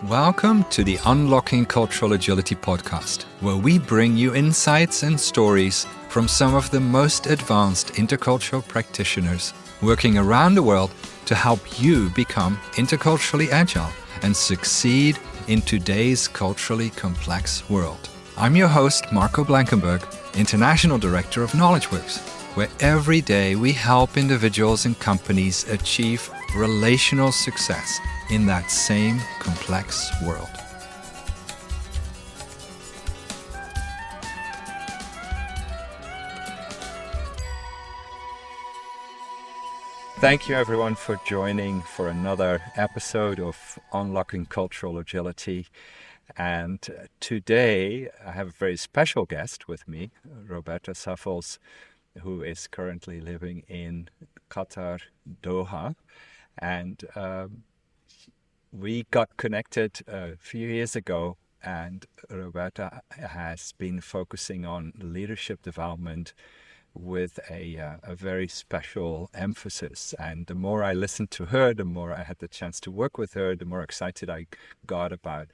Welcome to the Unlocking Cultural Agility podcast, where we bring you insights and stories from some of the most advanced intercultural practitioners working around the world to help you become interculturally agile and succeed in today's culturally complex world. I'm your host, Marco Blankenburgh, International Director of KnowledgeWorkx, where every day we help individuals and companies achieve relational success in that same complex world. Thank you everyone for joining for another episode of Unlocking Cultural Agility. And today I have a very special guest with me, Roberta Saffels, who is currently living in Qatar, Doha. And we got connected a few years ago, and Roberta has been focusing on leadership development with a very special emphasis. And the more I listened to her, the more I had the chance to work with her, the more excited I got about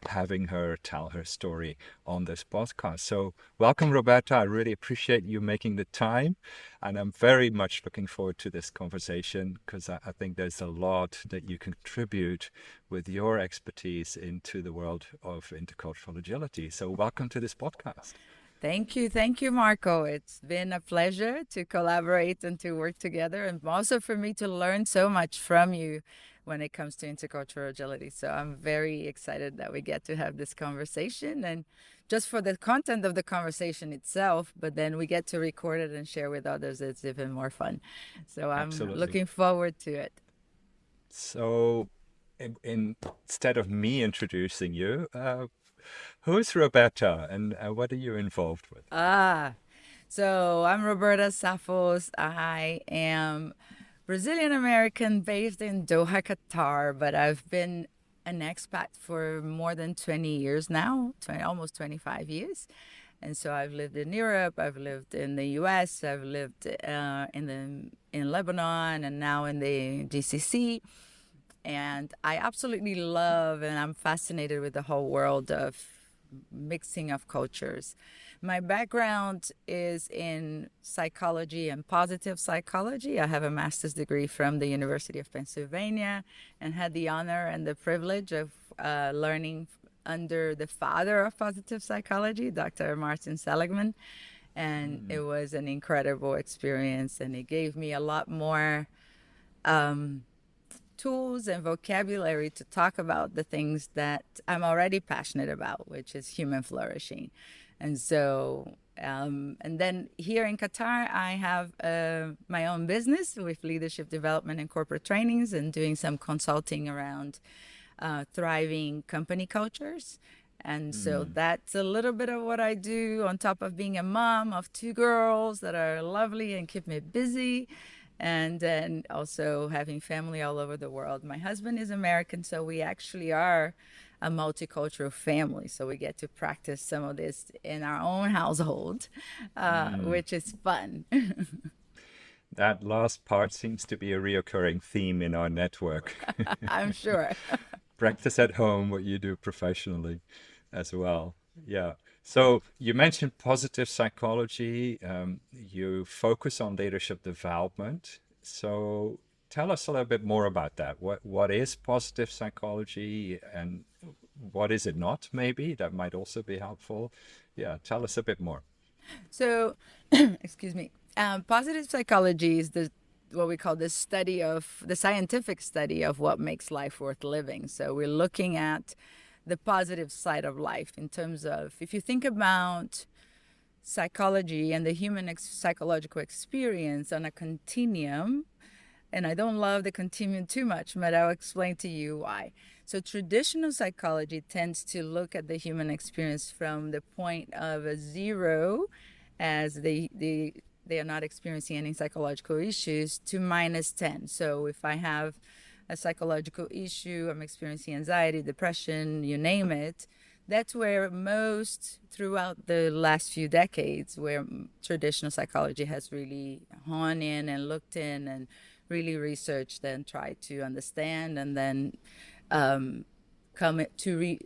having her tell her story on this podcast. So welcome, Roberta. I really appreciate you making the time. And I'm very much looking forward to this conversation because I think there's a lot that you contribute with your expertise into the world of intercultural agility. So welcome to this podcast. Thank you, Marco. It's been a pleasure to collaborate and to work together, and also for me to learn so much from you when it comes to intercultural agility. So I'm very excited that we get to have this conversation, and just for the content of the conversation itself, but then we get to record it and share with others. It's even more fun. So I'm Absolutely. looking forward to it. So instead of me introducing you, who's Roberta and what are you involved with? So I'm Roberta Saffels. I am Brazilian American based in Doha, Qatar, but I've been an expat for more than 20 years now, almost 25 years. And so I've lived in Europe, I've lived in the US, I've lived in Lebanon, and now in the GCC. And I absolutely love and I'm fascinated with the whole world of mixing of cultures. My background is in psychology and positive psychology. I have a master's degree from the University of Pennsylvania and had the honor and the privilege of learning under the father of positive psychology, Dr. Martin Seligman. And it was an incredible experience, and it gave me a lot more tools and vocabulary to talk about the things that I'm already passionate about, which is human flourishing. And so, and then here in Qatar, I have my own business with leadership development and corporate trainings and doing some consulting around thriving company cultures. And so that's a little bit of what I do on top of being a mom of two girls that are lovely and keep me busy. And then also having family all over the world. My husband is American, so we actually are a multicultural family. So we get to practice some of this in our own household, which is fun. That last part seems to be a reoccurring theme in our network. I'm sure. Practice at home what you do professionally as well. Yeah. So you mentioned positive psychology. You focus on leadership development. So tell us a little bit more about that. What is positive psychology and what is it not? Maybe that might also be helpful. Yeah, tell us a bit more. So, excuse me. Positive psychology is what we call the scientific study of what makes life worth living. So we're looking at the positive side of life in terms of, if you think about psychology and the human psychological experience on a continuum, and I don't love the continuum too much, but I'll explain to you why. So traditional psychology tends to look at the human experience from the point of a zero, as they are not experiencing any psychological issues, to -10. So if I have a psychological issue, I'm experiencing anxiety, depression, you name it, that's where most, throughout the last few decades, where traditional psychology has really honed in and looked in and really researched and tried to understand and then come to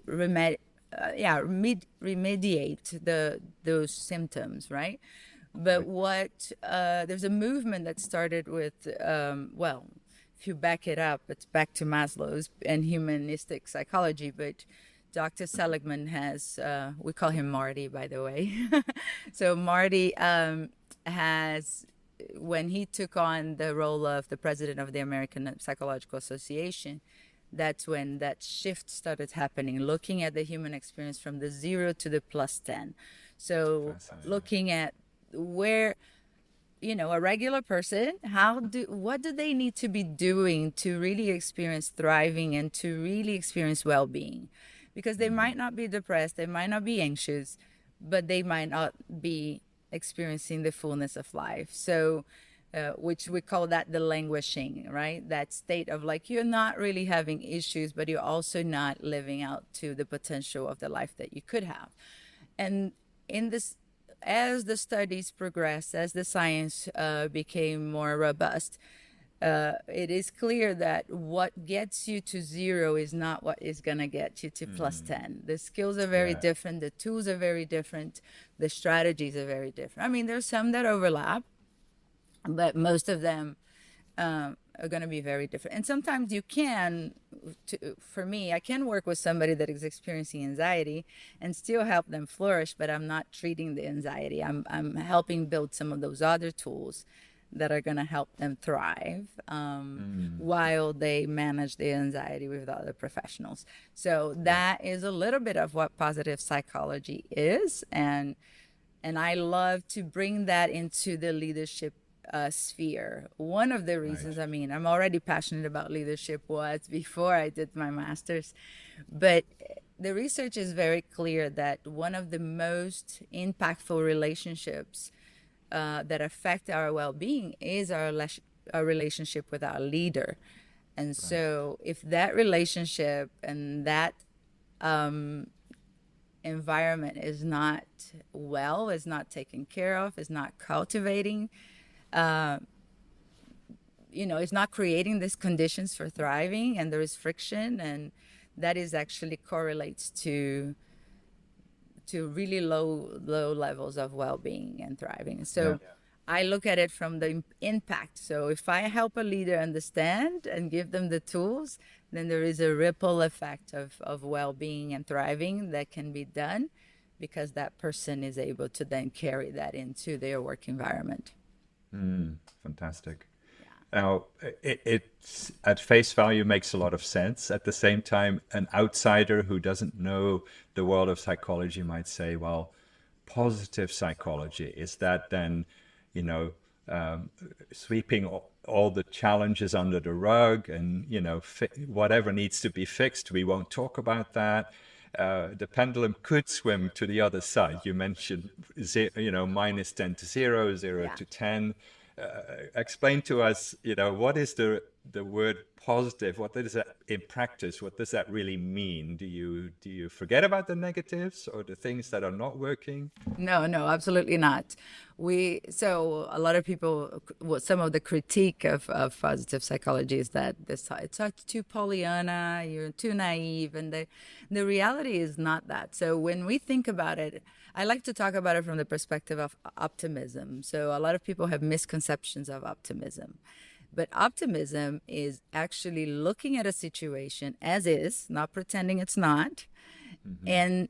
remediate those symptoms, right? But there's a movement that started with, if you back it up, it's back to Maslow's and humanistic psychology. But Dr. Seligman has, we call him Marty, by the way. So Marty has, when he took on the role of the president of the American Psychological Association, that's when that shift started happening, looking at the human experience from the 0 to the +10. So looking at where, a regular person, what do they need to be doing to really experience thriving and to really experience well-being? Because they might not be depressed, they might not be anxious, but they might not be experiencing the fullness of life. So which we call that the languishing, right? That state of like, you're not really having issues, but you're also not living out to the potential of the life that you could have. And in this, as the studies progressed, as the science became more robust, it is clear that what gets you to 0 is not what is going to get you to +10. The skills are very different. The tools are very different. The strategies are very different. I mean, there's some that overlap, but most of them are going to be very different. And sometimes you can, for me, I can work with somebody that is experiencing anxiety and still help them flourish, but I'm not treating the anxiety. I'm helping build some of those other tools that are going to help them thrive while they manage the anxiety with other professionals. So that is a little bit of what positive psychology is. And I love to bring that into the leadership sphere. One of the reasons, I mean, I'm already passionate about leadership was before I did my master's, but the research is very clear that one of the most impactful relationships that affect our well-being is our relationship with our leader. And so if that relationship and that environment is not is not taken care of, is not cultivating, it's not creating these conditions for thriving, and there is friction, and that is actually correlates to really low levels of well-being and thriving. So I look at it from the impact. So if I help a leader understand and give them the tools, then there is a ripple effect of well-being and thriving that can be done because that person is able to then carry that into their work environment. Fantastic. Now, it's at face value makes a lot of sense. At the same time, an outsider who doesn't know the world of psychology might say, well, positive psychology, is that then, sweeping all the challenges under the rug and, whatever needs to be fixed, we won't talk about that. The pendulum could swim to the other side. You mentioned, -10 to 0, 0 to 10. Explain to us, what is the word positive? What is that in practice? What does that really mean? Do you forget about the negatives or the things that are not working? No, absolutely not. So a lot of people, some of the critique of positive psychology is that it's too Pollyanna, you're too naive, and the reality is not that. So when we think about it, I like to talk about it from the perspective of optimism. So a lot of people have misconceptions of optimism. But optimism is actually looking at a situation as is, not pretending it's not, and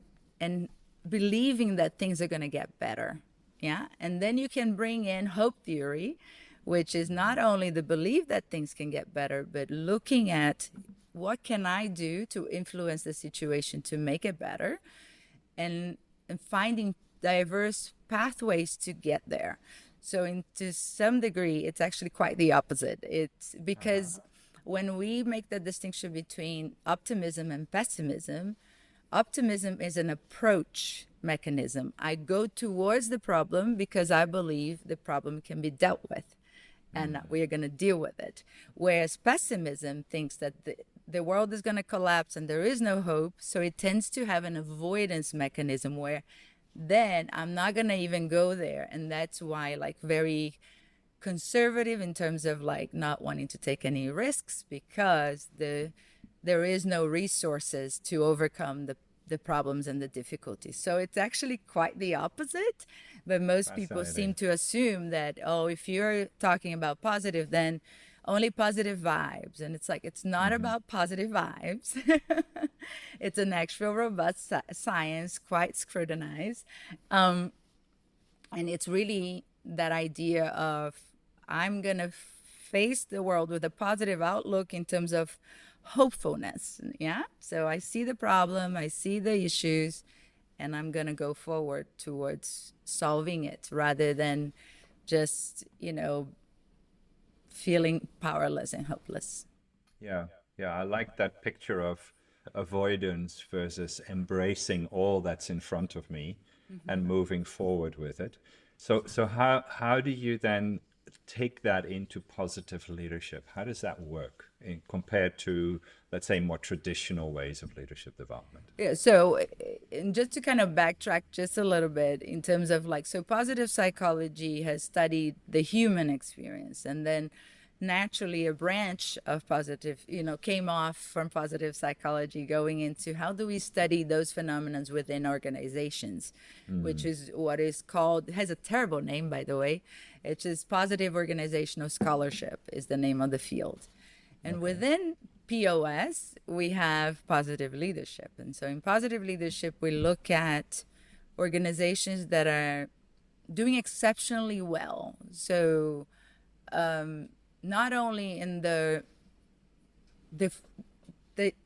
believing that things are going to get better. Yeah. And then you can bring in hope theory, which is not only the belief that things can get better, but looking at what can I do to influence the situation to make it better, and finding diverse pathways to get there. So to some degree, it's actually quite the opposite. It's because when we make the distinction between optimism and pessimism, optimism is an approach mechanism. I go towards the problem because I believe the problem can be dealt with and we are going to deal with it. Whereas pessimism thinks that the world is going to collapse and there is no hope. So it tends to have an avoidance mechanism where then I'm not going to even go there. And that's why very conservative in terms of not wanting to take any risks, because the there is no resources to overcome the problems and the difficulties. So it's actually quite the opposite. But most people seem to assume that, oh, if you're talking about positive, then only positive vibes. And it's like, it's not about positive vibes. It's an actual robust science, quite scrutinized. And it's really that idea of, I'm going to face the world with a positive outlook in terms of hopefulness. Yeah. So I see the problem, I see the issues, and I'm going to go forward towards solving it rather than just, feeling powerless and hopeless. Yeah, yeah, I like that picture of avoidance versus embracing all that's in front of me and moving forward with it. So how do you then take that into positive leadership? How does that work compared to, let's say, more traditional ways of leadership development? Yeah, so and just to kind of backtrack just a little bit in terms of so positive psychology has studied the human experience, and then naturally a branch of positive, came off from positive psychology going into how do we study those phenomena within organizations, which is what is called, has a terrible name, by the way. It's just positive organizational scholarship is the name of the field. And within POS, we have positive leadership. And so in positive leadership, we look at organizations that are doing exceptionally well. So not only in the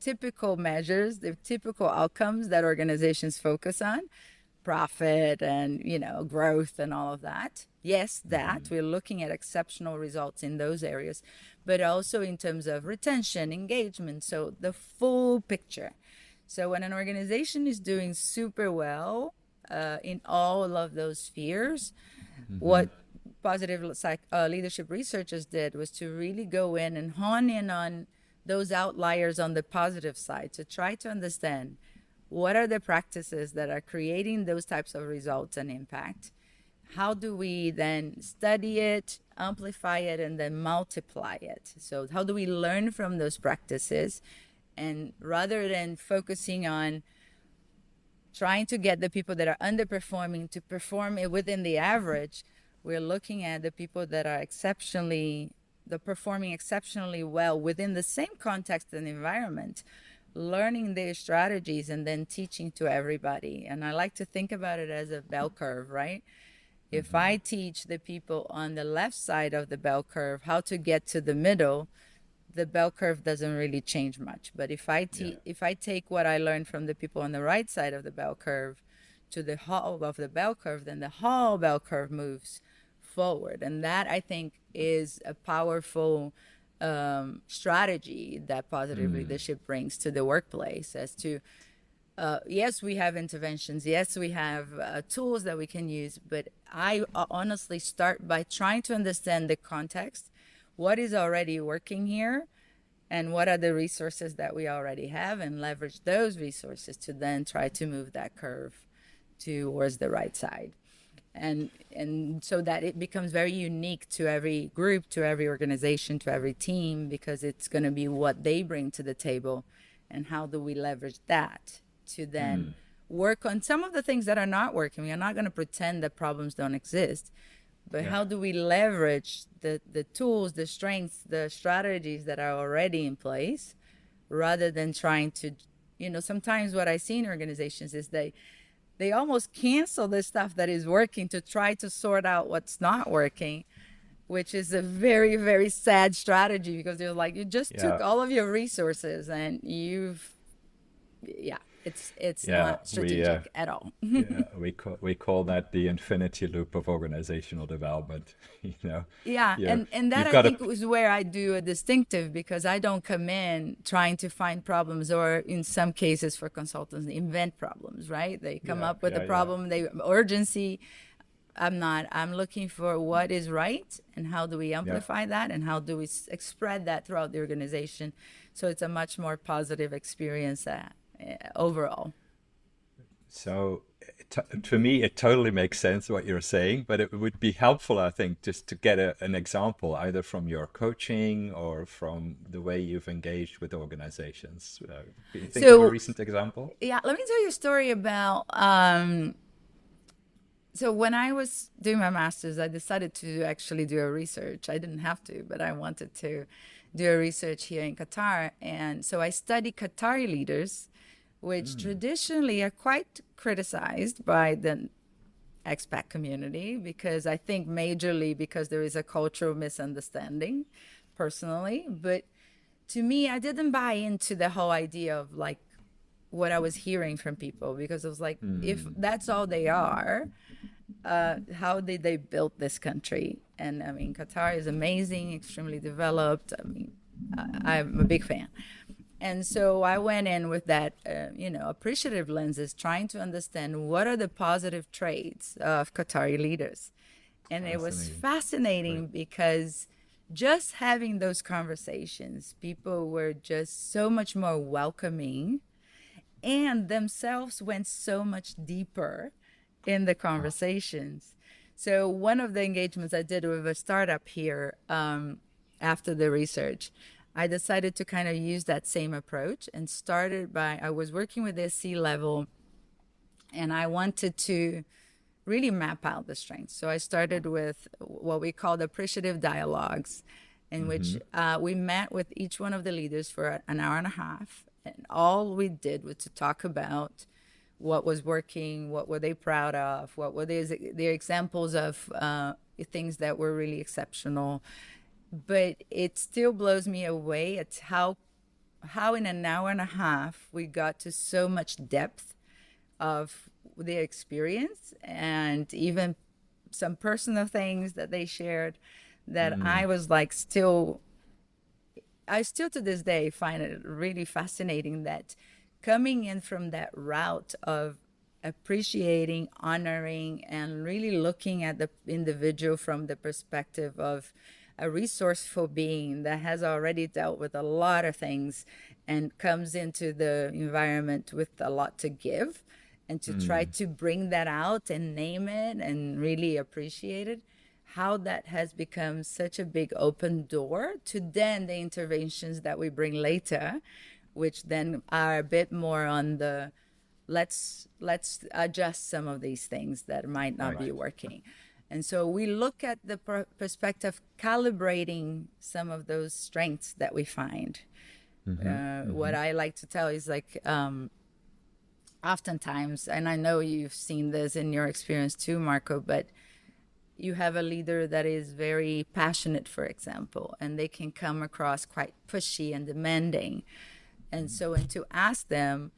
typical measures, the typical outcomes that organizations focus on, profit and, growth and all of that. Yes, that we're looking at exceptional results in those areas, but also in terms of retention, engagement. So the full picture. So when an organization is doing super well in all of those spheres, what positive leadership researchers did was to really go in and hone in on those outliers on the positive side to try to understand what are the practices that are creating those types of results and impact. How do we then study it, amplify it, and then multiply it? So how do we learn from those practices? And rather than focusing on trying to get the people that are underperforming to perform it within the average, we're looking at the people that are performing exceptionally well within the same context and environment, learning their strategies and then teaching to everybody. And I like to think about it as a bell curve, right? If I teach the people on the left side of the bell curve how to get to the middle, the bell curve doesn't really change much. But if I take what I learned from the people on the right side of the bell curve to the whole of the bell curve, then the whole bell curve moves forward. And that, I think, is a powerful strategy that positive leadership brings to the workplace as to, yes, we have interventions. Yes, we have tools that we can use. But I honestly start by trying to understand the context, what is already working here, and what are the resources that we already have, and leverage those resources to then try to move that curve towards the right side. And so that it becomes very unique to every group, to every organization, to every team, because it's going to be what they bring to the table and how do we leverage that to then work on some of the things that are not working. We are not going to pretend that problems don't exist, but how do we leverage the tools, the strengths, the strategies that are already in place, rather than trying to, sometimes what I see in organizations is they almost cancel the stuff that is working to try to sort out what's not working, which is a very, very sad strategy, because they're like, you just took all of your resources and it's not strategic at all. We call that the infinity loop of organizational development. And that I think is where I do a distinctive, because I don't come in trying to find problems, or in some cases for consultants invent problems, right? They come up with a problem, they urgency. I'm looking for what is right and how do we amplify that, and how do we spread that throughout the organization so it's a much more positive experience overall. So to me, it totally makes sense what you're saying, but it would be helpful, I think, just to get an example, either from your coaching or from the way you've engaged with organizations. Can you think of a So recent example? yeah, let me tell you a story about. So when I was doing my master's, I decided to actually do a research. I didn't have to, but I wanted to do a research here in Qatar, and so I studied Qatari leaders, which traditionally are quite criticized by the expat community because I think majorly because there is a cultural misunderstanding personally. But to me, I didn't buy into the whole idea of like what I was hearing from people because I was like, if that's all they are, how did they build this country? And I mean, Qatar is amazing, extremely developed. I mean, I'm a big fan. And so I went in with that, appreciative lenses, trying to understand what are the positive traits of Qatari leaders. And it was Fascinating. fascinating Right. because just having those conversations, people were just so much more welcoming and themselves went so much deeper in the Ah, conversations. So one of the engagements I did with a startup here after the research, I decided to kind of use that same approach and started by I was working with this C level and I wanted to really map out the strengths. So I started with what we called appreciative dialogues, in which we met with each one of the leaders for an hour and a half. And all we did was to talk about what was working, what were they proud of, what were their examples of things that were really exceptional. But it still blows me away at how in an hour and a half we got to so much depth of their experience and even some personal things that they shared that I was like I still to this day find it really fascinating that coming in from that route of appreciating, honoring, and really looking at the individual from the perspective of a resourceful being that has already dealt with a lot of things and comes into the environment with a lot to give and to try to bring that out and name it and really appreciate it, how that has become such a big open door to then the interventions that we bring later, which then are a bit more on the let's adjust some of these things that might not right. be working. And so we look at the perspective calibrating some of those strengths that we find. What I like to tell is like oftentimes, and I know you've seen this in your experience too, Marco, but you have a leader that is very passionate, for example, and they can come across quite pushy and demanding. And so, and to ask them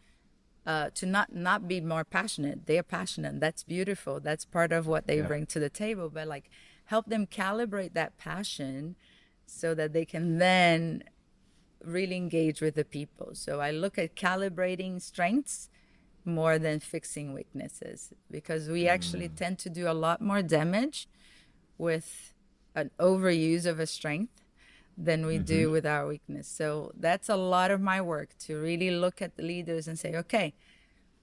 to not be more passionate, they're passionate. That's beautiful. That's part of what they Yeah. bring to the table. But like, help them calibrate that passion so that they can then really engage with the people. So I look at calibrating strengths more than fixing weaknesses because we actually tend to do a lot more damage with an overuse of a strength than we do with our weakness. So that's a lot of my work to really look at the leaders and say, okay,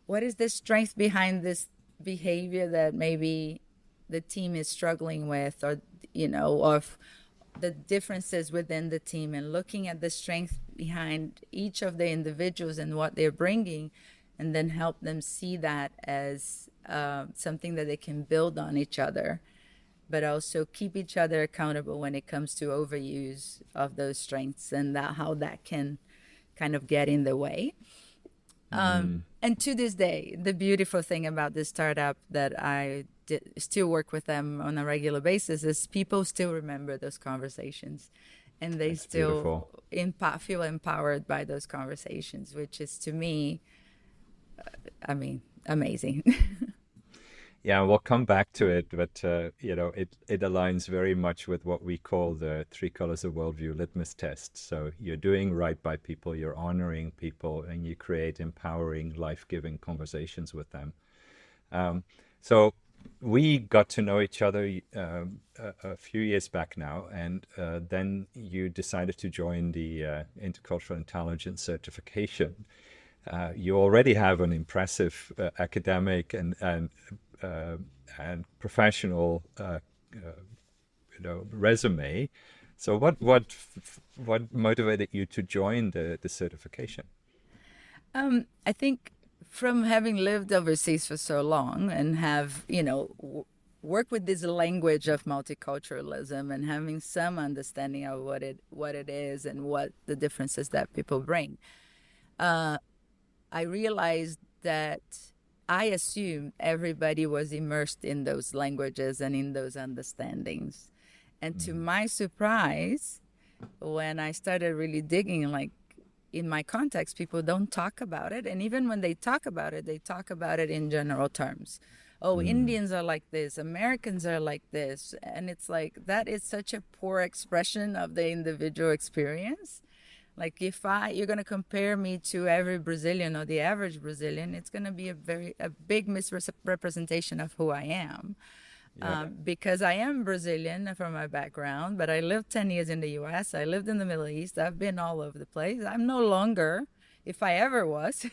what is the strength behind this behavior that maybe the team is struggling with, or of the differences within the team, and looking at the strength behind each of the individuals and what they're bringing, and then help them see that as something that they can build on each other, but also keep each other accountable when it comes to overuse of those strengths and how that can kind of get in the way. And to this day, the beautiful thing about this startup that still work with them on a regular basis is people still remember those conversations and they That's still beautiful. feel empowered by those conversations, which is to me, I mean, amazing. Yeah, we'll come back to it, but it aligns very much with what we call the three colors of worldview litmus test. So you're doing right by people, you're honoring people, and you create empowering, life-giving conversations with them. So we got to know each other a few years back now, and then you decided to join the Intercultural Intelligence certification. You already have an impressive academic uh, and professional resume. So what motivated you to join the certification? I think from having lived overseas for so long and have, worked with this language of multiculturalism and having some understanding of what it is and what the differences that people bring, I realized that I assumed everybody was immersed in those languages and in those understandings. And to my surprise, when I started really digging, like in my context, people don't talk about it. And even when they talk about it, they talk about it in general terms. Oh, Indians are like this, Americans are like this. And it's like, that is such a poor expression of the individual experience. Like if you're going to compare me to every Brazilian or the average Brazilian, it's going to be a big misrepresentation of who I am. Yeah. Because I am Brazilian from my background, but I lived 10 years in the US. I lived in the Middle East. I've been all over the place. I'm no longer, if I ever was,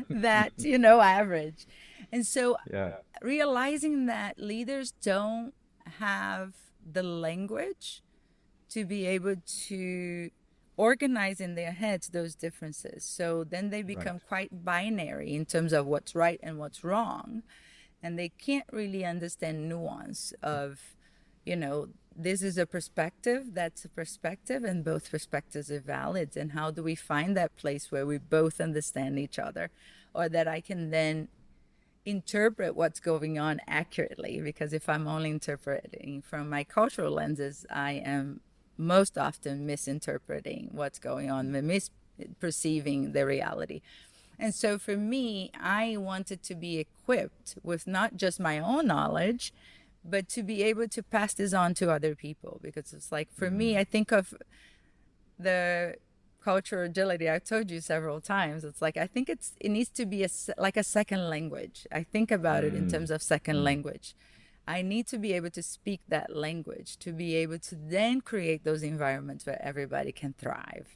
that, average. And so Yeah. realizing that leaders don't have the language to be able to organize in their heads those differences. So then they become Right. quite binary in terms of what's right and what's wrong. And they can't really understand nuance of, this is a perspective, that's a perspective, and both perspectives are valid. And how do we find that place where we both understand each other, or that I can then interpret what's going on accurately? Because if I'm only interpreting from my cultural lenses, I am most often misinterpreting what's going on, misperceiving the reality. And so for me, I wanted to be equipped with not just my own knowledge, but to be able to pass this on to other people. Because it's like, for me, I think of the cultural agility. I've told you several times. It's like, I think it needs to be like a second language. I think about it in terms of second language. I need to be able to speak that language to be able to then create those environments where everybody can thrive.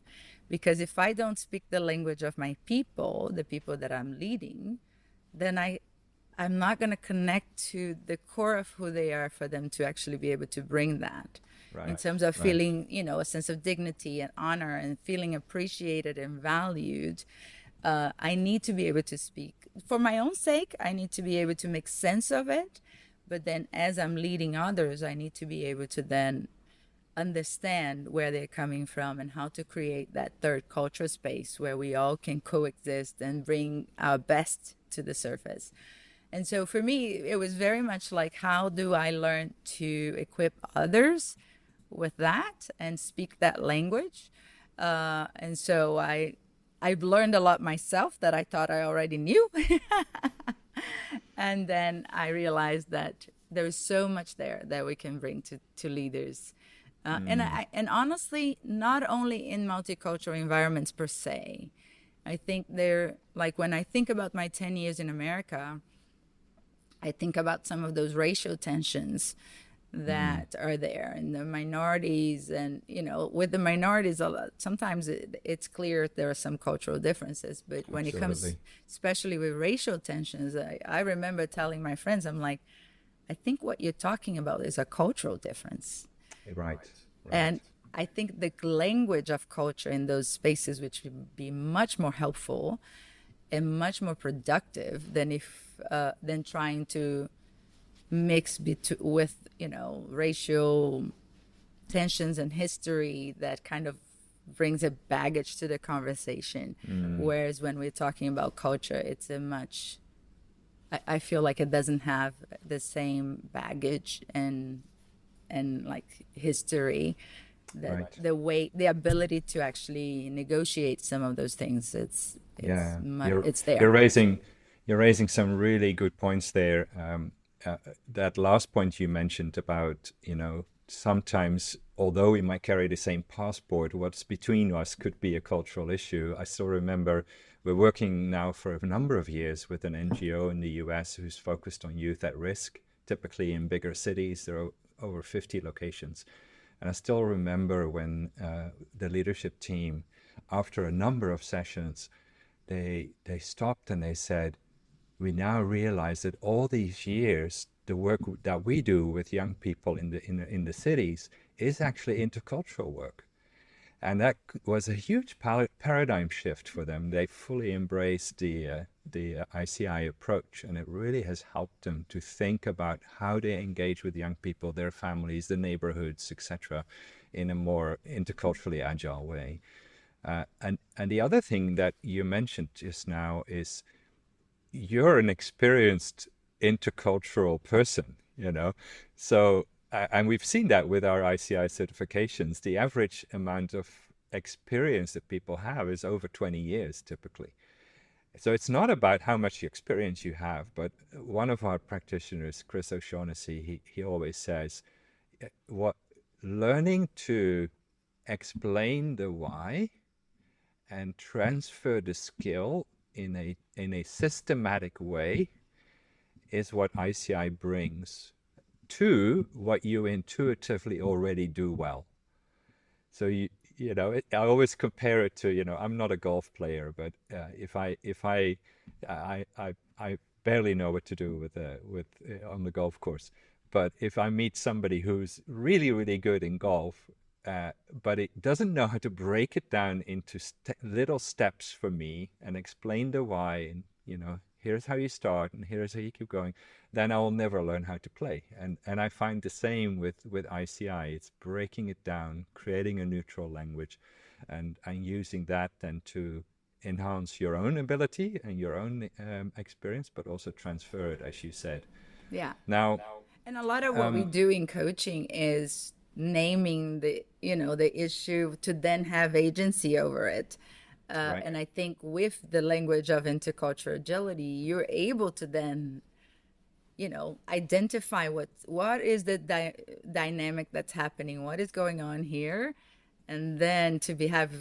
Because if I don't speak the language of my people, the people that I'm leading, then I'm not going to connect to the core of who they are for them to actually be able to bring that. Right. In terms of feeling, a sense of dignity and honor and feeling appreciated and valued. I need to be able to speak. For my own sake, I need to be able to make sense of it. But then as I'm leading others, I need to be able to then understand where they're coming from and how to create that third culture space where we all can coexist and bring our best to the surface. And so for me, it was very much like, how do I learn to equip others with that and speak that language? And so I've learned a lot myself that I thought I already knew. And then I realized that there is so much there that we can bring to leaders. And honestly, not only in multicultural environments per se. I think like when I think about my 10 years in America, I think about some of those racial tensions that are there, and the minorities, and with the minorities, sometimes it's clear there are some cultural differences, but when it comes, especially with racial tensions, I remember telling my friends, I'm like, I think what you're talking about is a cultural difference. Right. And I think the language of culture in those spaces, which would be much more helpful and much more productive than trying to mix with racial tensions and history that kind of brings a baggage to the conversation. Whereas when we're talking about culture, it's I feel like it doesn't have the same baggage and like history, the ability to actually negotiate some of those things. It's there. You're raising some really good points there. That last point you mentioned about, sometimes, although we might carry the same passport, what's between us could be a cultural issue. I still remember we're working now for a number of years with an NGO in the US who's focused on youth at risk, typically in bigger cities. There are over 50 locations. And I still remember when the leadership team, after a number of sessions, they stopped and they said, we now realize that all these years, the work that we do with young people in the cities is actually intercultural work. And that was a huge paradigm shift for them. They fully embraced the ICI approach, and it really has helped them to think about how they engage with young people, their families, the neighborhoods, etc., in a more interculturally agile way. And the other thing that you mentioned just now is you're an experienced intercultural person, you know. So, and we've seen that with our ICI certifications. The average amount of experience that people have is over 20 years typically. So it's not about how much experience you have, but one of our practitioners, Chris O'Shaughnessy, he always says, what learning to explain the why and transfer the skill in a systematic way is what ICI brings to what you intuitively already do well. So I always compare it to, I'm not a golf player, but I barely know what to do with on the golf course. But if I meet somebody who's really, really good in golf, but it doesn't know how to break it down into little steps for me and explain the why, and here's how you start and here's how you keep going, then I will never learn how to play. And I find the same with ICI. It's breaking it down, creating a neutral language, and using that then to enhance your own ability and your own experience, but also transfer it, as you said. Yeah. Now, And a lot of what we do in coaching is naming the issue to then have agency over it. right. And I think with the language of intercultural agility, you're able to then, identify what is the dynamic that's happening, what is going on here, and then to have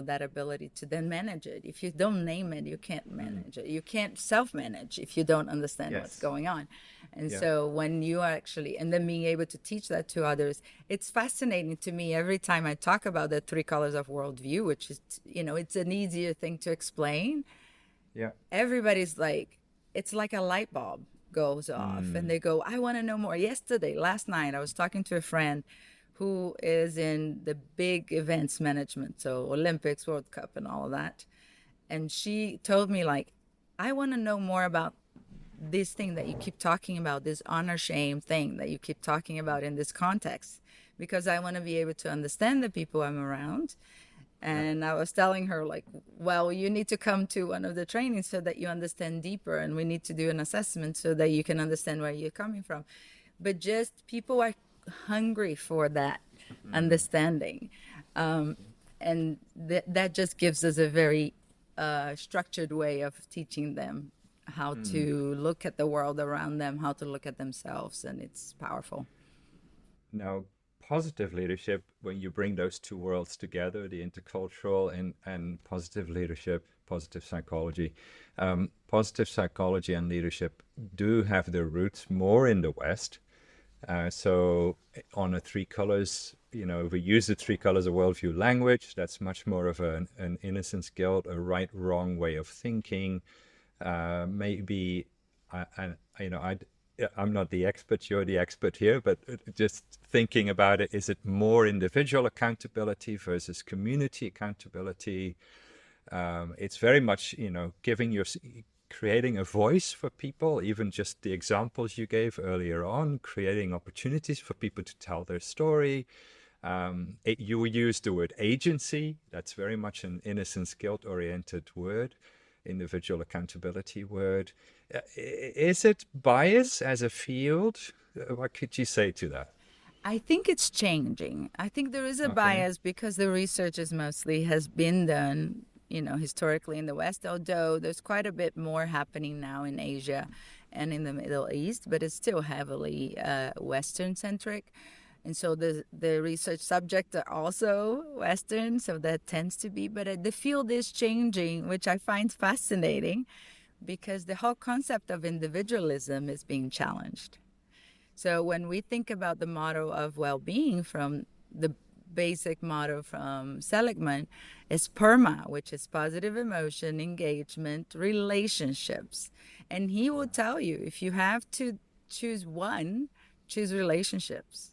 that ability to then manage it. If you don't name it, you can't manage it. You can't self-manage if you don't understand what's Yes. going on. And Yeah. so when you actually, and then being able to teach that to others, it's fascinating to me every time I talk about the three colors of worldview, which is, it's an easier thing to explain. Yeah. Everybody's like, it's like a light bulb goes off and they go, I want to know more. Last night, I was talking to a friend who is in the big events management, so Olympics, World Cup, and all of that. And she told me, like, I want to know more about this thing that you keep talking about, this honor shame thing that you keep talking about in this context, because I want to be able to understand the people I'm around. And I was telling her, like, well, you need to come to one of the trainings so that you understand deeper, and we need to do an assessment so that you can understand where you're coming from. But just people are hungry for that understanding. And that just gives us a very structured way of teaching them how to look at the world around them, how to look at themselves, and it's powerful. Now, positive leadership, when you bring those two worlds together, the intercultural and positive leadership, positive psychology and leadership do have their roots more in the West. So on a three colors, if we use the three colors of worldview language, that's much more of an innocence, guilt, a right, wrong way of thinking. Maybe, I'm not the expert, you're the expert here, but just thinking about it, is it more individual accountability versus community accountability? It's very much, creating a voice for people, even just the examples you gave earlier on, creating opportunities for people to tell their story. You used the word agency. That's very much an innocence, guilt-oriented word, individual accountability word. Is it bias as a field? What could you say to that? I think it's changing. I think there is a bias because the research is mostly has been done, historically in the West, although there's quite a bit more happening now in Asia and in the Middle East, but it's still heavily Western centric. And so the research subjects are also Western, so that tends to be. But the field is changing, which I find fascinating because the whole concept of individualism is being challenged. So when we think about the model of well-being from the basic motto from Seligman is PERMA, which is positive emotion, engagement, relationships. And he will tell you, if you have to choose one, choose relationships.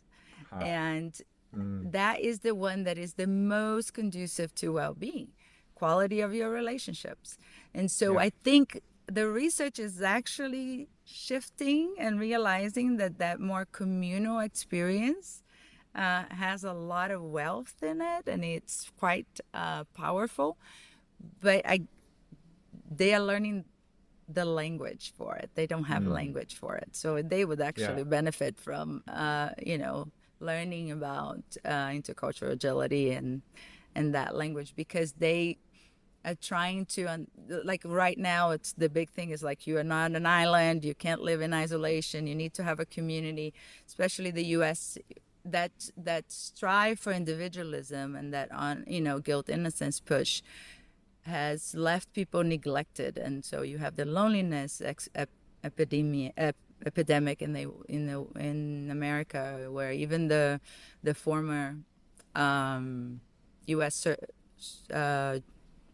And that is the one that is the most conducive to well-being, quality of your relationships. And so I think the research is actually shifting and realizing that more communal experience has a lot of wealth in it, and it's quite powerful. But they are learning the language for it. They don't have language for it, so they would actually benefit from learning about intercultural agility and that language, because they are trying to like right now it's the big thing is like, you are not an island, you can't live in isolation, you need to have a community, especially the US that strive for individualism and that on guilt innocence push has left people neglected. And so you have the loneliness epidemic in America, where even the former US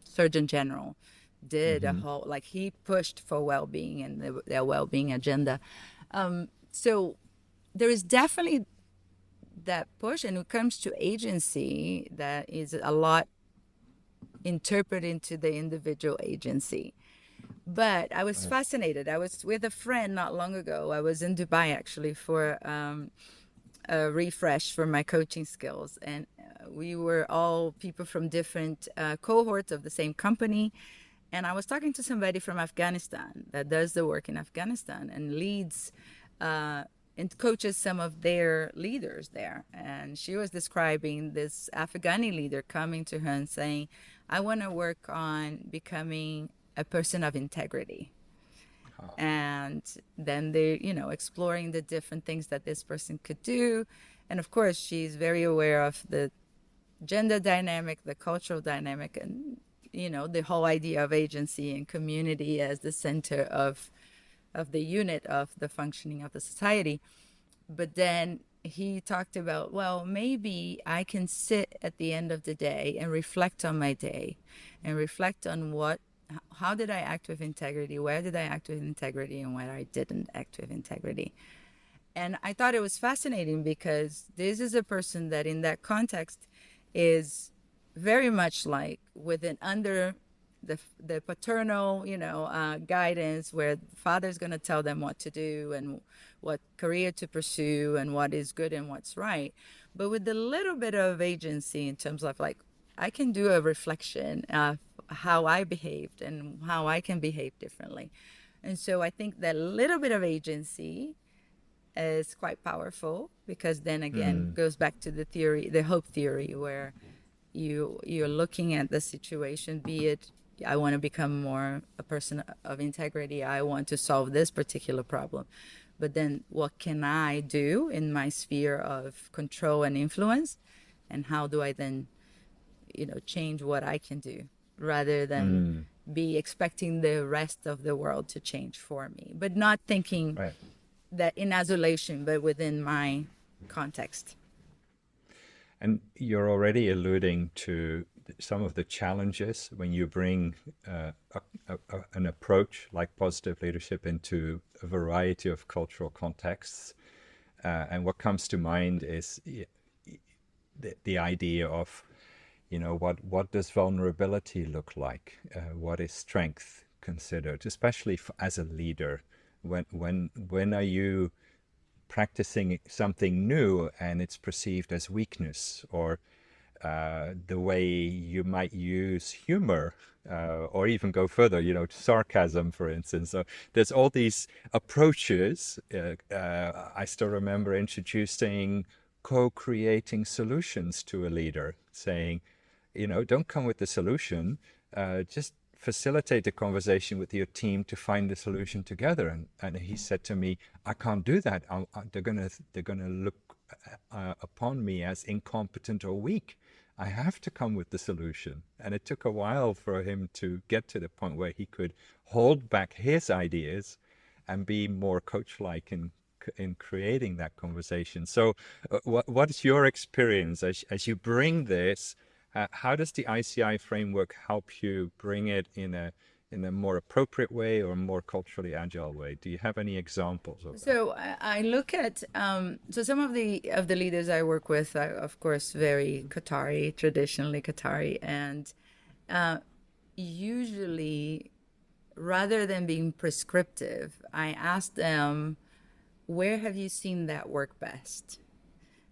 Surgeon General did a whole, like, he pushed for well-being and their well-being agenda. So there is definitely that push, and when it comes to agency, that is a lot interpreted into the individual agency. But I was fascinated. I was with a friend not long ago. I was in Dubai actually for a refresh for my coaching skills, and we were all people from different cohorts of the same company. And I was talking to somebody from Afghanistan that does the work in Afghanistan and leads and coaches some of their leaders there. And she was describing this Afghani leader coming to her and saying, I want to work on becoming a person of integrity. And then they're, exploring the different things that this person could do. And of course, she's very aware of the gender dynamic, the cultural dynamic, and, the whole idea of agency and community as the center of the unit of the functioning of the society. But then he talked about, well, maybe I can sit at the end of the day and reflect on my day and reflect on how did I act with integrity, where did I act with integrity, and where I didn't act with integrity. And I thought it was fascinating because this is a person that in that context is very much like under the paternal, guidance, where the father's going to tell them what to do and what career to pursue and what is good and what's right. But with a little bit of agency in terms of like, I can do a reflection of how I behaved and how I can behave differently. And so I think that little bit of agency is quite powerful, because then again goes back to the theory, the hope theory, where you're looking at the situation, be it I want to become more a person of integrity, I want to solve this particular problem, but then what can I do in my sphere of control and influence, and how do I then change what I can do, rather than be expecting the rest of the world to change for me, but not thinking that in isolation, but within my context. And you're already alluding to some of the challenges when you bring an approach like positive leadership into a variety of cultural contexts. And what comes to mind is the idea of, what does vulnerability look like? What is strength considered, especially as a leader? When are you practicing something new and it's perceived as weakness, or the way you might use humor, or even go further, sarcasm, for instance. So there's all these approaches. I still remember introducing co-creating solutions to a leader, saying, don't come with the solution, just facilitate the conversation with your team to find the solution together. And he said to me, I can't do that. They're gonna look upon me as incompetent or weak. I have to come with the solution. And it took a while for him to get to the point where he could hold back his ideas and be more coach-like and in creating that conversation. So, what is your experience as you bring this? How does the ICI framework help you bring it in a more appropriate way or more culturally agile way? Do you have any examples of that? So I look at so some of the leaders I work with are of course very Qatari, traditionally Qatari, and usually rather than being prescriptive, I ask them, where have you seen that work best?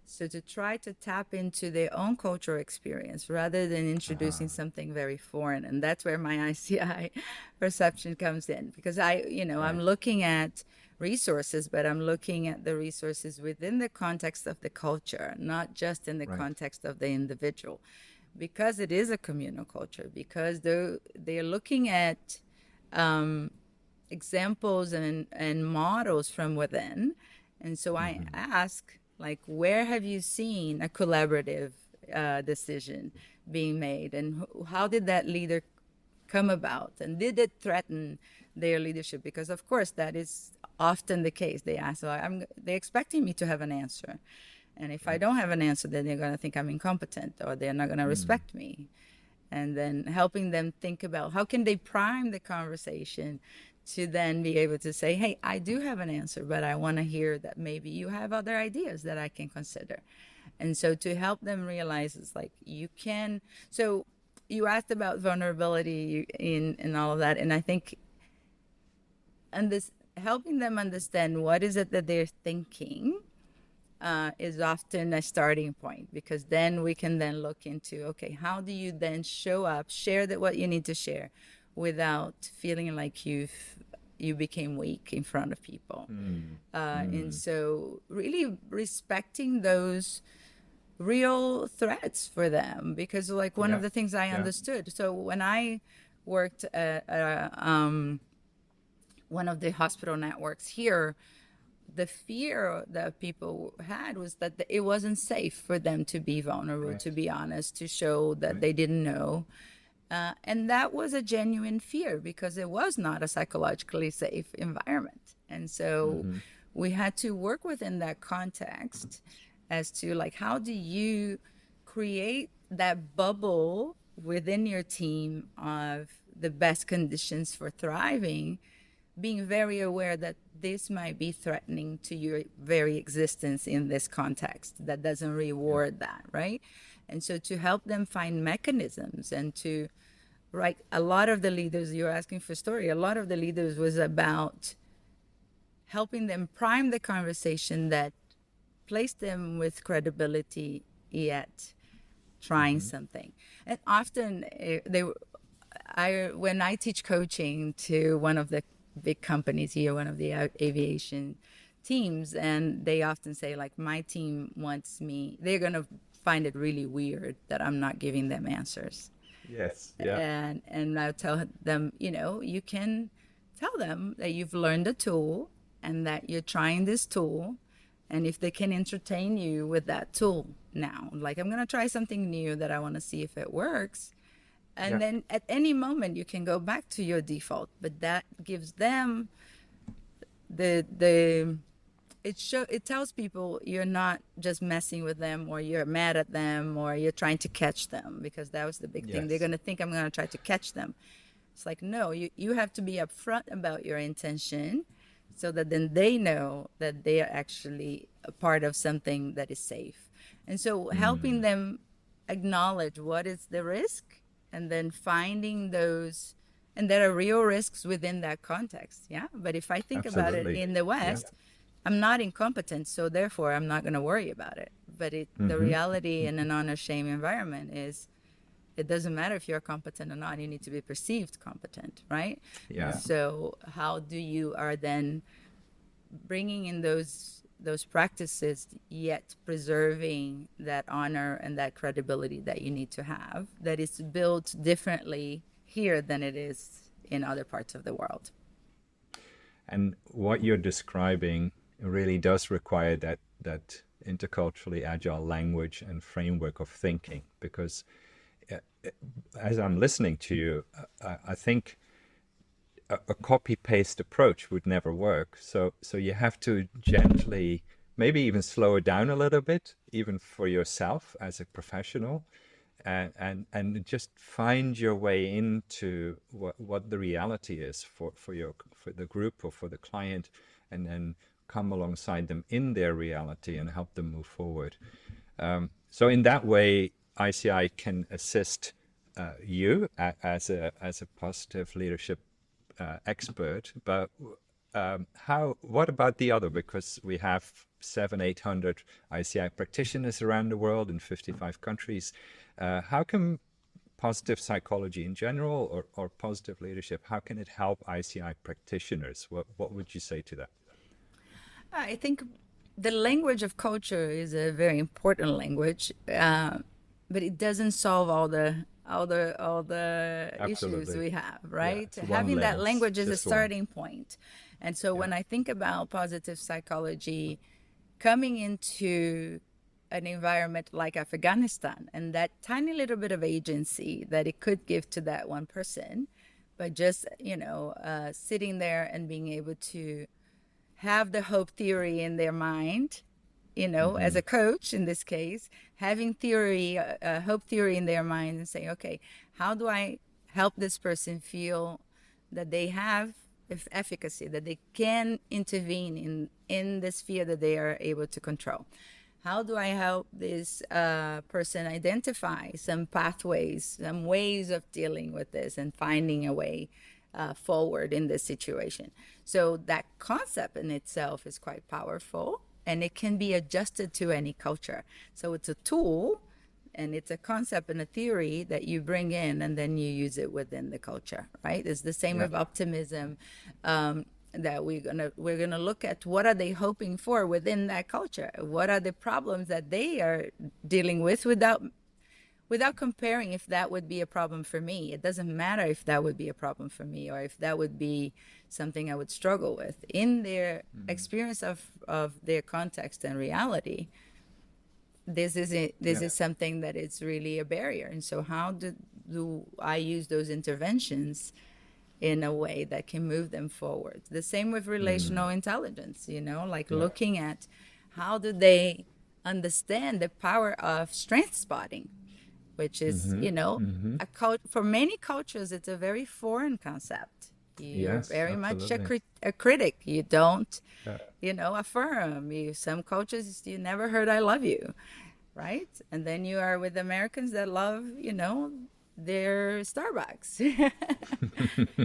So to try to tap into their own cultural experience rather than introducing something very foreign. And that's where my ICI perception comes in, because I'm looking at resources, but I'm looking at the resources within the context of the culture, not just in the context of the individual, because it is a communal culture, because they're looking at examples and models from within. And so I ask, like, where have you seen a collaborative decision being made, and how did that leader come about, and did it threaten their leadership? Because of course that is often the case. They ask, so they're expecting me to have an answer, and if I don't have an answer, then they're going to think I'm incompetent, or they're not going to respect me. And then helping them think about how can they prime the conversation to then be able to say, hey, I do have an answer, but I want to hear that maybe you have other ideas that I can consider. And so to help them realize, it's like you can. So you asked about vulnerability in all of that. And I think helping them understand what is it that they're thinking is often a starting point, because then we can then look into, okay, how do you then show up, share what you need to share, without feeling like you became weak in front of people. And so really respecting those real threats for them, because like one of the things I understood, so when I worked at one of the hospital networks here, the fear that people had was that it wasn't safe for them to be vulnerable, to be honest, to show that they didn't know. And that was a genuine fear, because it was not a psychologically safe environment. And so we had to work within that context as to, like, how do you create that bubble within your team of the best conditions for thriving, being very aware that this might be threatening to your very existence in this context that doesn't reward that, right? And so to help them find mechanisms, and to, right, a lot of the leaders, you're asking for story, a lot of the leaders was about helping them prime the conversation that placed them with credibility, yet trying something. And often when I teach coaching to one of the big companies here, one of the aviation teams, and they often say, like, my team wants me, they're going to find it really weird that I'm not giving them answers. Yes. Yeah. And I'll tell them, you can tell them that you've learned a tool and that you're trying this tool. And if they can entertain you with that tool now, like, I'm going to try something new that I want to see if it works. And then at any moment you can go back to your default, but that gives them it tells people you're not just messing with them, or you're mad at them, or you're trying to catch them, because that was the big thing. They're going to think I'm going to try to catch them. It's like, no, you have to be upfront about your intention, so that then they know that they are actually a part of something that is safe. And so helping them acknowledge what is the risk, and then finding those, and there are real risks within that context. Yeah. But if I think about it in the West, I'm not incompetent, so therefore I'm not going to worry about it. But the reality in an honor shame environment is, it doesn't matter if you're competent or not, you need to be perceived competent, right? Yeah. So how do you are then bringing in those practices, yet preserving that honor and that credibility that you need to have, that is built differently here than it is in other parts of the world. And what you're describing really does require that interculturally agile language and framework of thinking, because as I'm listening to you, I think a copy paste approach would never work. So you have to gently, maybe even slow it down a little bit, even for yourself as a professional, and just find your way into what the reality is for the group or for the client, and then come alongside them in their reality and help them move forward. So in that way, ICI can assist you as a positive leadership expert. But what about the other? Because we have 700-800 ICI practitioners around the world in 55 countries. How can positive psychology in general, or positive leadership, how can it help ICI practitioners? What would you say to that? I think the language of culture is a very important language, but it doesn't solve all the issues we have, right? Yeah, Having that language is a just starting point. And so when I think about positive psychology coming into an environment like Afghanistan, and that tiny little bit of agency that it could give to that one person, but just, sitting there and being able to have the hope theory in their mind, as a coach in this case, having hope theory in their mind, and saying, okay, how do I help this person feel that they have efficacy, that they can intervene in the sphere that they are able to control? How do I help this person identify some pathways, some ways of dealing with this and finding a way forward in this situation? So that concept in itself is quite powerful, and it can be adjusted to any culture. So it's a tool, and it's a concept and a theory that you bring in, and then you use it within the culture, right? It's the same with optimism, that we're gonna look at what are they hoping for within that culture. What are the problems that they are dealing with without comparing if that would be a problem for me. It doesn't matter if that would be a problem for me, or if that would be something I would struggle with. In their experience of their context and reality, this is something that is really a barrier. And so how do I use those interventions in a way that can move them forward? The same with relational intelligence, looking at how do they understand the power of strength spotting, which is, for many cultures, it's a very foreign concept. You're very much a critic. You don't, affirm. Some cultures, you never heard "I love you," right? And then you are with Americans that love, their Starbucks.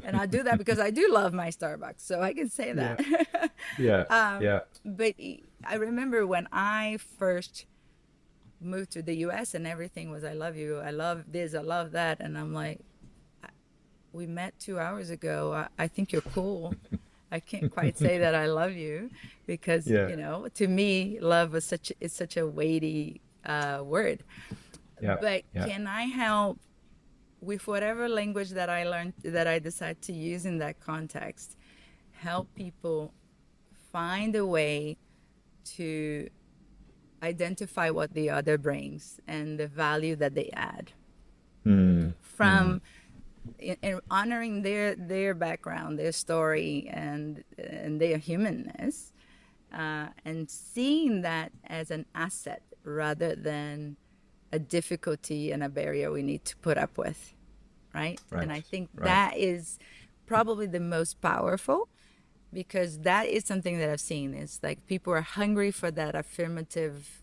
And I do that because I do love my Starbucks, so I can say that. But I remember when I first moved to the US and everything was, I love you, I love this, I love that. And I'm like, we met 2 hours ago. I think you're cool. I can't quite say that I love you because, to me, love is such a weighty word. But can I help with whatever language that I learned, that I decide to use in that context, help people find a way to identify what the other brings and the value that they add from in honoring their background, their story, and their humanness, and seeing that as an asset rather than a difficulty and a barrier we need to put up with, right? And I think that is probably the most powerful, because that is something that I've seen. It's like people are hungry for that affirmative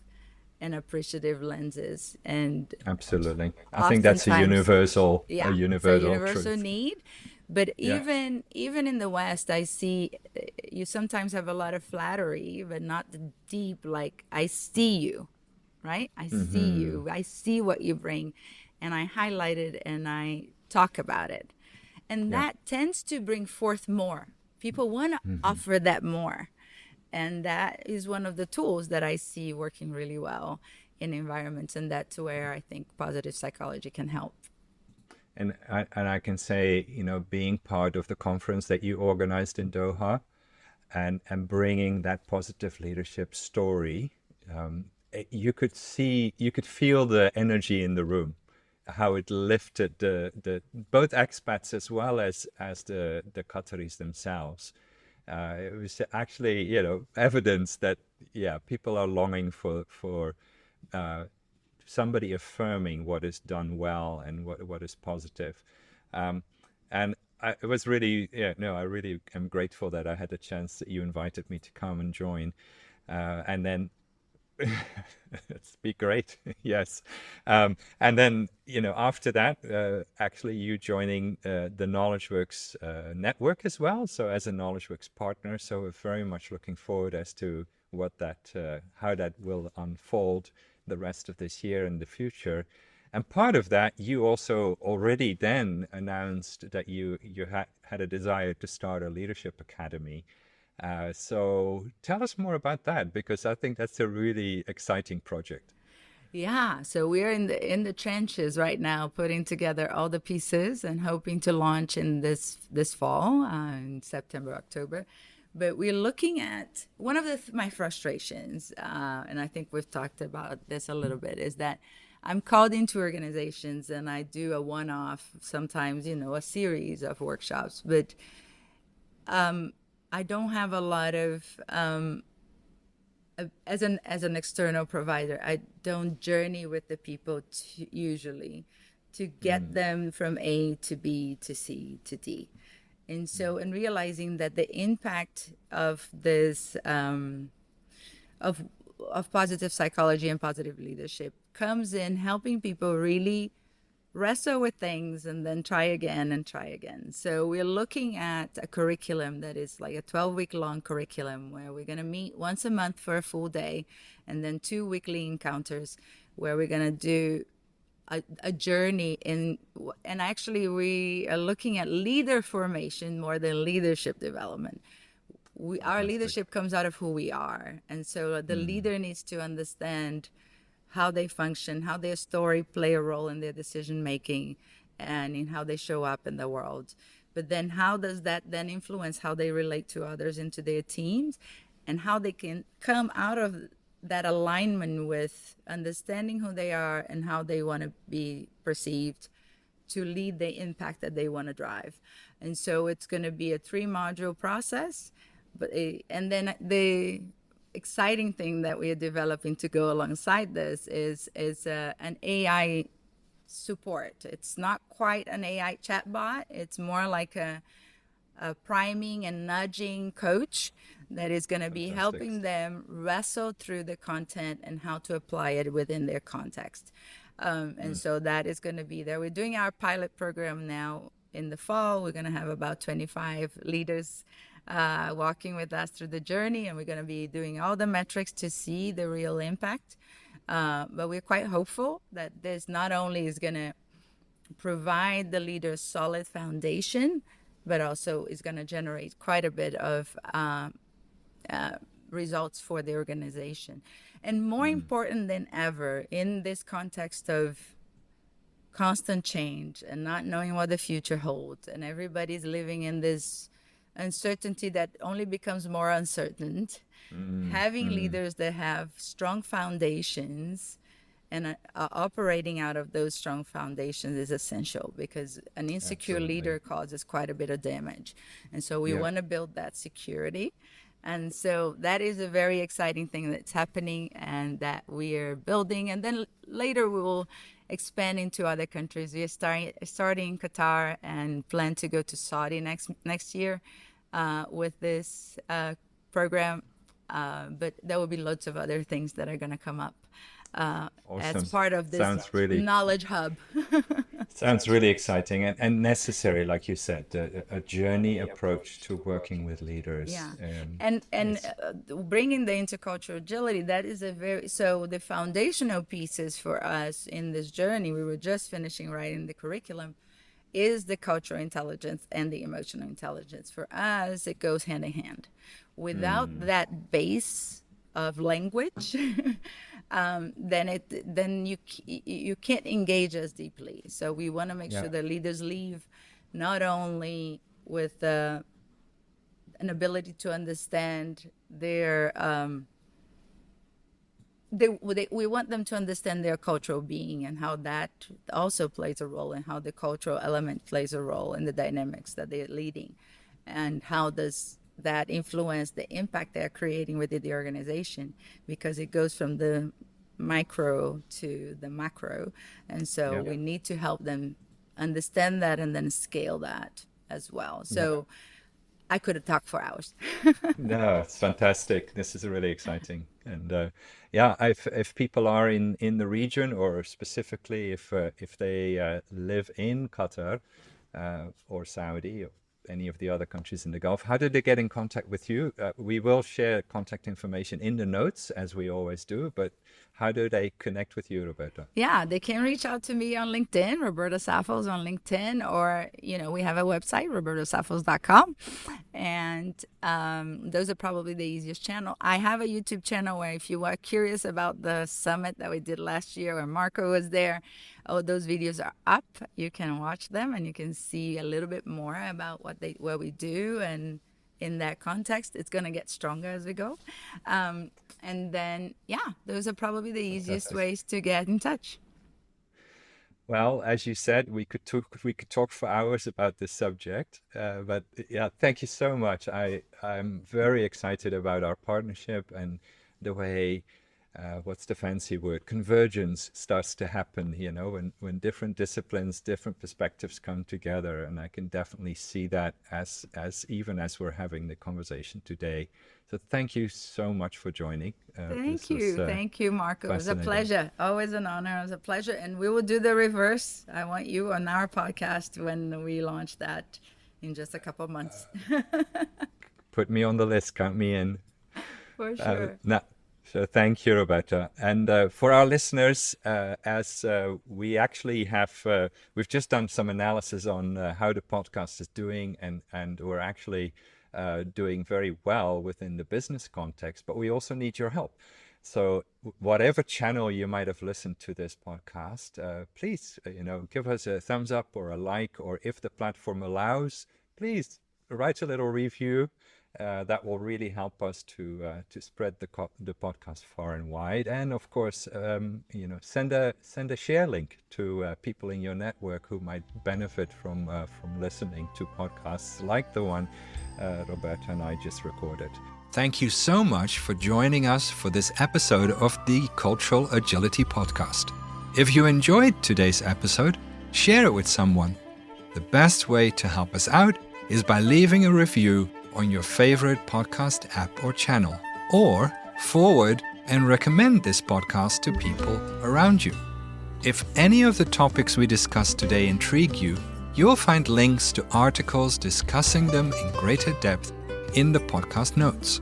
and appreciative lenses, and absolutely, I think that's a universal truth. Need. But even in the West, I see you sometimes have a lot of flattery, but not the deep, like, I see you, right? I see you. I see what you bring, and I highlight it and I talk about it. And that tends to bring forth more. People want to offer that more. And that is one of the tools that I see working really well in environments. And that's where I think positive psychology can help. And I can say, being part of the conference that you organized in Doha, and bringing that positive leadership story, you could feel the energy in the room. how it lifted the both expats as well as the Qataris themselves. It was actually, evidence that people are longing for somebody affirming what is done well and what is positive. And it was really, I really am grateful that I had the chance that you invited me to come and join. And then it's be great. Yes. And then, after that, actually you joining the KnowledgeWorkx network as well. So as a KnowledgeWorkx partner. So we're very much looking forward as to how that will unfold the rest of this year and the future. And part of that, you also already then announced that you had a desire to start a leadership academy. So tell us more about that, because I think that's a really exciting project. Yeah, so we're in the trenches right now, putting together all the pieces and hoping to launch in this fall, in September, October. But we're looking at one of my frustrations, and I think we've talked about this a little bit, is that I'm called into organizations and I do a one-off, sometimes, a series of workshops, but I don't have a lot of, as an external provider, I don't journey with the people usually to get them from A to B to C to D. And so, in realizing that the impact of this, of positive psychology and positive leadership comes in helping people really wrestle with things and then try again and try again. So we're looking at a curriculum that is like a 12-week long curriculum where we're going to meet once a month for a full day, and then 2 weekly encounters where we're going to do a journey in, and actually we are looking at leader formation more than leadership development. Our leadership comes out of who we are. And so the leader needs to understand how they function, how their story play a role in their decision making and in how they show up in the world. But then how does that then influence how they relate to others and to their teams, and how they can come out of that alignment with understanding who they are and how they want to be perceived to lead the impact that they want to drive. And so it's going to be a 3-module process. And then the exciting thing that we are developing to go alongside this is an AI support. It's not quite an AI chatbot. It's more like a priming and nudging coach that is going to be helping them wrestle through the content and how to apply it within their context. And so that is going to be there. We're doing our pilot program now in the fall. We're going to have about 25 leaders walking with us through the journey, and we're going to be doing all the metrics to see the real impact. But we're quite hopeful that this not only is going to provide the leaders solid foundation, but also is going to generate quite a bit of results for the organization. And more important than ever, in this context of constant change and not knowing what the future holds, and everybody's living in this uncertainty that only becomes more uncertain, having leaders that have strong foundations and operating out of those strong foundations is essential, because an insecure leader causes quite a bit of damage. And so we want to build that security. And so that is a very exciting thing that's happening and that we are building. And then later we will expand into other countries. We are starting in Qatar and plan to go to Saudi next year with this program. But there will be lots of other things that are going to come up as part of this knowledge hub. Sounds really exciting and necessary, like you said, a journey approach to working with leaders. Yeah, and bringing the intercultural agility, that is so the foundational pieces for us in this journey, we were just finishing writing the curriculum, is the cultural intelligence and the emotional intelligence. For us, it goes hand in hand. Without that base of language, then you can't engage as deeply. So we want to make sure the leaders leave not only with an ability to understand their we want them to understand their cultural being and how that also plays a role, and how the cultural element plays a role in the dynamics that they're leading, and how does that influence the impact they're creating within the organization, because it goes from the micro to the macro. And so we need to help them understand that and then scale that as well. So I could have talked for hours. No, it's fantastic. This is really exciting. And if people are in the region, or specifically if they live in Qatar or Saudi, or any of the other countries in the Gulf, how do they get in contact with you? We will share contact information in the notes, as we always do, but how do they connect with you, Roberta? Yeah, they can reach out to me on LinkedIn, Roberta Saffels on LinkedIn, or, we have a website, robertasaffels.com. And those are probably the easiest channel. I have a YouTube channel where, if you are curious about the summit that we did last year where Marco was there, those videos are up. You can watch them and you can see a little bit more about what we do. And in that context, it's going to get stronger as we go. And then, those are probably the easiest ways to get in touch. Well, as you said, we could talk for hours about this subject. But thank you so much. I'm very excited about our partnership and the way, what's the fancy word, convergence starts to happen, when different disciplines, different perspectives come together. And I can definitely see that as even as we're having the conversation today. So thank you so much for joining. Thank you, Marco. It was a pleasure. Always an honor. It was a pleasure. And we will do the reverse. I want you on our podcast when we launch that in just a couple of months. Put me on the list. Count me in. For sure. So thank you, Roberta. And for our listeners, as we actually have, we've just done some analysis on how the podcast is doing, and we're actually doing very well within the business context, but we also need your help. So whatever channel you might have listened to this podcast, please, give us a thumbs up or a like, or if the platform allows, please write a little review. That will really help us to spread the podcast far and wide. And of course, send a share link to people in your network who might benefit from listening to podcasts like the one Roberta and I just recorded. Thank you so much for joining us for this episode of the Cultural Agility Podcast. If you enjoyed today's episode, share it with someone. The best way to help us out is by leaving a review on your favorite podcast app or channel, or forward and recommend this podcast to people around you. If any of the topics we discussed today intrigue you, you'll find links to articles discussing them in greater depth in the podcast notes.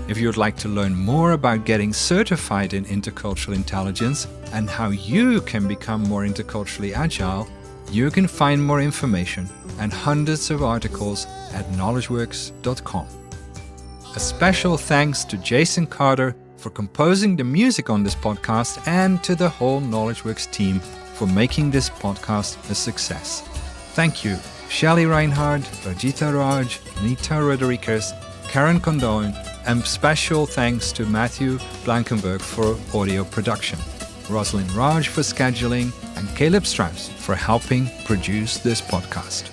If you'd like to learn more about getting certified in intercultural intelligence and how you can become more interculturally agile, you can find more information and hundreds of articles at KnowledgeWorkx.com. A special thanks to Jason Carter for composing the music on this podcast, and to the whole KnowledgeWorkx team for making this podcast a success. Thank you, Shelley Reinhardt, Rajita Raj, Nita Rodriguez, Karen Condon, and special thanks to Marco Blankenburgh for audio production, Rosalind Raj for scheduling, and Caleb Strauss for helping produce this podcast.